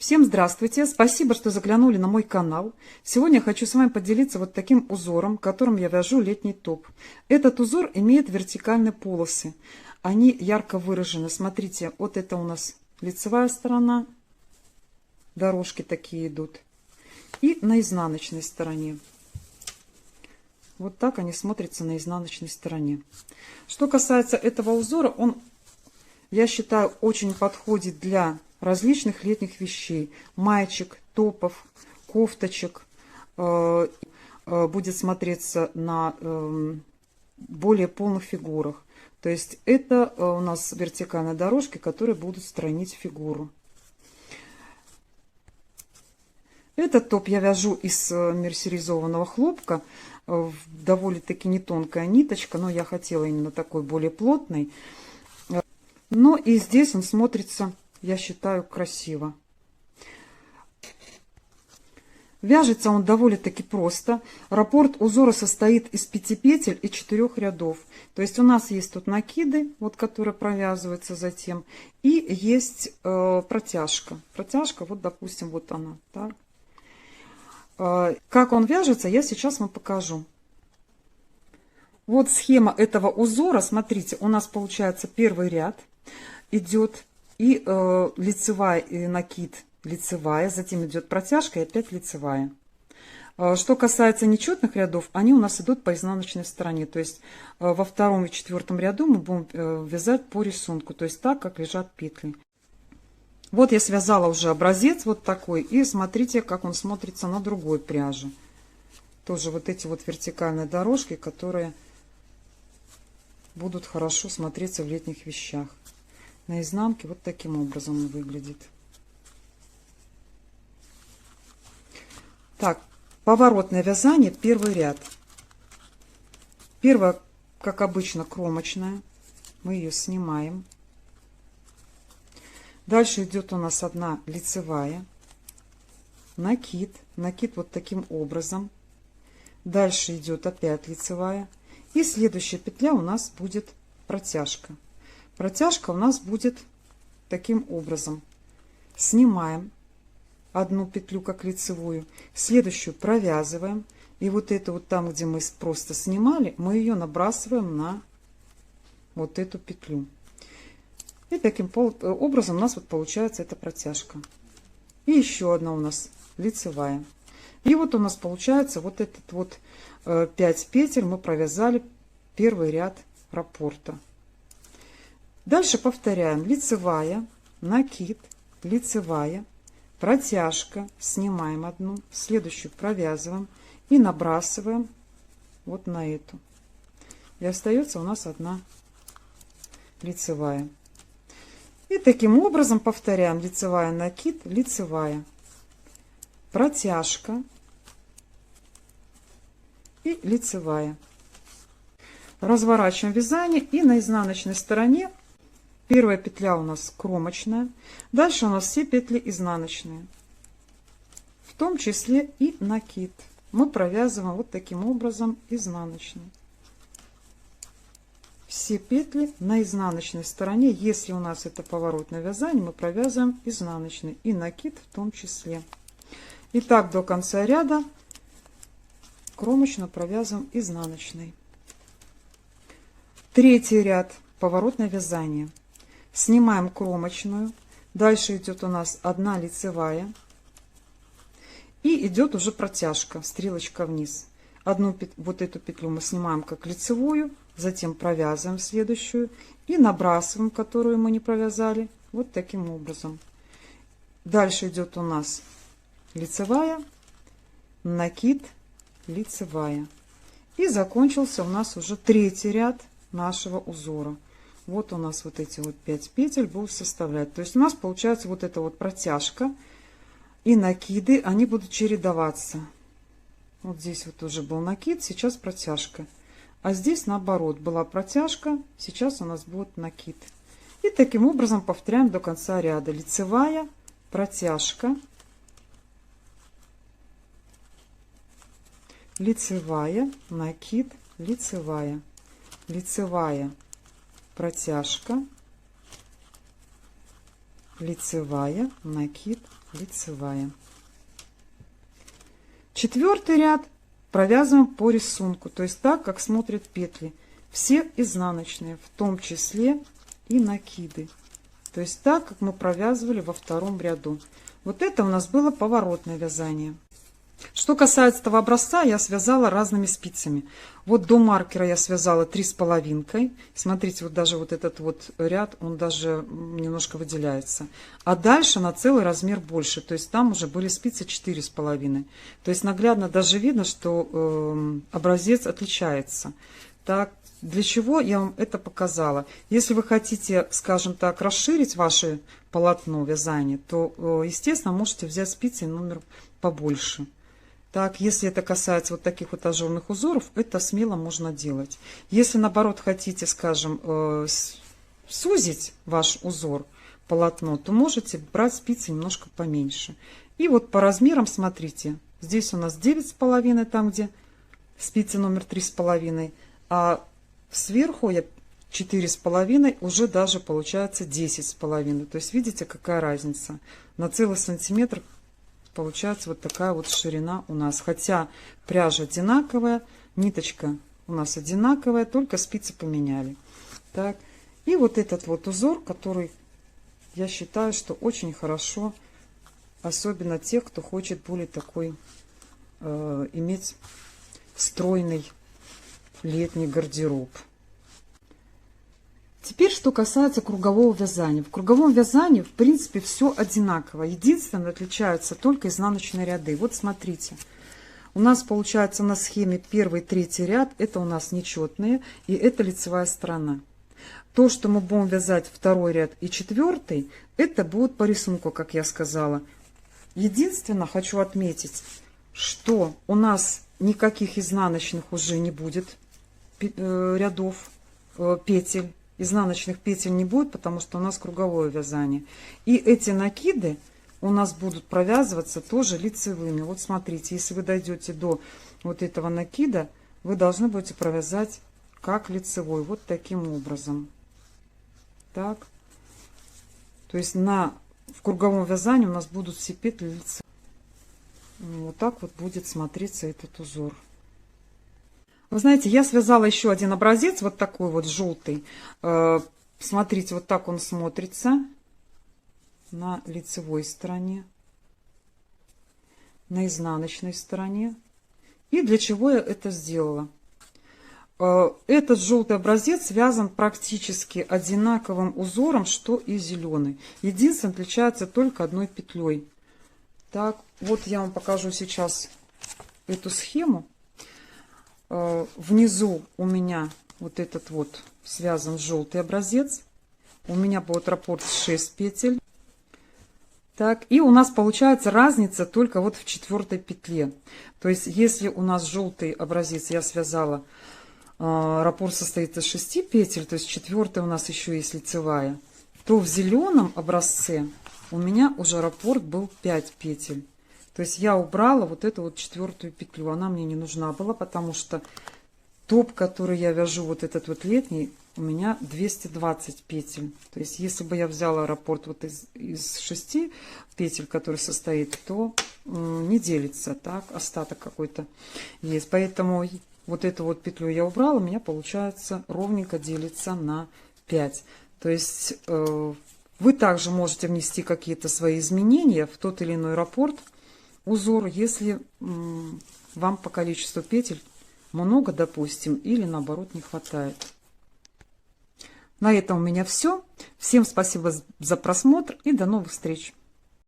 Всем здравствуйте! Спасибо, что заглянули на мой канал. Сегодня я хочу с вами поделиться вот таким узором, которым я вяжу летний топ. Этот узор имеет вертикальные полосы. Они ярко выражены. Смотрите, вот это у нас лицевая сторона. Дорожки такие идут. И на изнаночной стороне. Вот так они смотрятся на изнаночной стороне. Что касается этого узора, он, я считаю, очень подходит для различных летних вещей, маечек, топов, кофточек, будет смотреться на более полных фигурах. То есть это у нас вертикальные дорожки, которые будут стройнить фигуру. Этот топ я вяжу из мерсеризованного хлопка, довольно-таки не тонкая ниточка, но я хотела именно такой более плотный. Но и здесь он смотрится, я считаю, красиво. Вяжется он довольно-таки просто. Раппорт узора состоит из 5 петель и 4 рядов. То есть у нас есть тут накиды, вот, которые провязываются затем, и есть протяжка. Протяжка, вот, допустим, вот она. Так. Как он вяжется, я сейчас вам покажу. Вот схема этого узора. Смотрите, у нас получается первый ряд идет и лицевая, и накид лицевая, затем идет протяжка и опять лицевая. Что касается нечетных рядов, они у нас идут по изнаночной стороне, то есть во втором и четвертом ряду мы будем вязать по рисунку, то есть так, как лежат петли. Вот я связала уже образец вот такой, и смотрите, как он смотрится на другой пряже. Тоже вот эти вот вертикальные дорожки, которые будут хорошо смотреться в летних вещах. На изнанке вот таким образом он выглядит. Так, поворотное вязание, первый ряд. Первая, как обычно, кромочная. Мы ее снимаем. Дальше идет у нас одна лицевая. Накид. Накид вот таким образом. Дальше идет опять лицевая. И следующая петля у нас будет протяжка. Протяжка у нас будет таким образом. Снимаем одну петлю как лицевую, следующую провязываем, и вот эту вот там, где мы просто снимали, мы ее набрасываем на вот эту петлю. И таким образом у нас вот получается эта протяжка. И еще одна у нас лицевая. И вот у нас получается вот этот вот 5 петель мы провязали первый ряд раппорта. Дальше повторяем: лицевая, накид, лицевая, протяжка, снимаем одну, следующую провязываем и набрасываем вот на эту. И остается у нас одна лицевая. И таким образом повторяем: лицевая, накид, лицевая, протяжка и лицевая. Разворачиваем вязание, и на изнаночной стороне первая петля у нас кромочная, дальше у нас все петли изнаночные, в том числе и накид. Мы провязываем вот таким образом изнаночный. Все петли на изнаночной стороне, если у нас это поворотное вязание, мы провязываем изнаночный и накид в том числе. И так до конца ряда кромочно провязываем изнаночный. Третий ряд, поворотное вязание. Снимаем кромочную, дальше идет у нас одна лицевая и идет уже протяжка, стрелочка вниз. Одну вот эту петлю мы снимаем как лицевую, затем провязываем следующую и набрасываем, которую мы не провязали, вот таким образом. Дальше идет у нас лицевая, накид, лицевая. И закончился у нас уже третий ряд нашего узора. Вот у нас вот эти вот 5 петель будут составлять. То есть у нас получается вот эта вот протяжка и накиды, они будут чередоваться. Вот здесь вот уже был накид, сейчас протяжка. А здесь наоборот, была протяжка, сейчас у нас будет накид. И таким образом повторяем до конца ряда. Лицевая, протяжка, лицевая, накид, лицевая, лицевая, протяжка, лицевая, накид, лицевая. Четвертый ряд провязываем по рисунку, то есть так, как смотрят петли. Все изнаночные, в том числе и накиды. То есть так, как мы провязывали во втором ряду. Вот это у нас было поворотное вязание. Что касается этого образца, я связала разными спицами. Вот до маркера я связала 3,5. Смотрите, вот даже вот этот вот ряд, он даже немножко выделяется. А дальше на целый размер больше. То есть там уже были спицы 4,5. То есть наглядно даже видно, что образец отличается. Так, для чего я вам это показала? Если вы хотите, скажем так, расширить ваше полотно вязания, то, естественно, можете взять спицы номер побольше. Так, если это касается вот таких вот ажурных узоров, это смело можно делать. Если, наоборот, хотите, скажем, сузить ваш узор, полотно, то можете брать спицы немножко поменьше. И вот по размерам смотрите. Здесь у нас 9,5, там где спицы номер 3,5, а сверху я 4,5, уже даже получается 10,5. То есть видите, какая разница? На целый сантиметр получается вот такая вот ширина у нас. Хотя пряжа одинаковая, ниточка у нас одинаковая, только спицы поменяли. Так, и вот этот вот узор, который я считаю, что очень хорошо, особенно тех, кто хочет более такой иметь стройный летний гардероб. Теперь, что касается кругового вязания. В круговом вязании, в принципе, все одинаково. Единственное, отличаются только изнаночные ряды. Вот смотрите. У нас получается на схеме первый, третий ряд. Это у нас нечетные. И это лицевая сторона. То, что мы будем вязать второй ряд и четвертый, это будет по рисунку, как я сказала. Единственное, хочу отметить, что у нас никаких изнаночных уже не будет рядов, петель. Изнаночных петель не будет, потому что у нас круговое вязание. И эти накиды у нас будут провязываться тоже лицевыми. Вот смотрите, если вы дойдете до вот этого накида, вы должны будете провязать как лицевой. Вот таким образом. Так. То есть в круговом вязании у нас будут все петли лицевые. Вот так вот будет смотреться этот узор. Вы знаете, я связала еще один образец, вот такой вот желтый. Смотрите, вот так он смотрится на лицевой стороне, на изнаночной стороне. И для чего я это сделала? Этот желтый образец связан практически одинаковым узором, что и зеленый. Единственное, отличается только одной петлей. Так, вот я вам покажу сейчас эту схему. Внизу у меня вот этот вот связан желтый образец. У меня будет раппорт 6 петель. Так, и у нас получается разница только вот в четвертой петле. То есть, если у нас желтый образец я связала, раппорт состоит из 6 петель, то есть четвертая у нас еще есть лицевая, то в зеленом образце у меня уже раппорт был 5 петель. То есть я убрала вот эту вот четвертую петлю. Она мне не нужна была, потому что топ, который я вяжу, вот этот вот летний, у меня 220 петель. То есть если бы я взяла раппорт вот из 6 петель, который состоит, то не делится, так, остаток какой-то есть. Поэтому вот эту вот петлю я убрала, у меня получается ровненько делится на 5. То есть вы также можете внести какие-то свои изменения в тот или иной раппорт, узор, если вам по количеству петель много, допустим, или наоборот не хватает. На этом у меня все. Всем спасибо за просмотр и до новых встреч.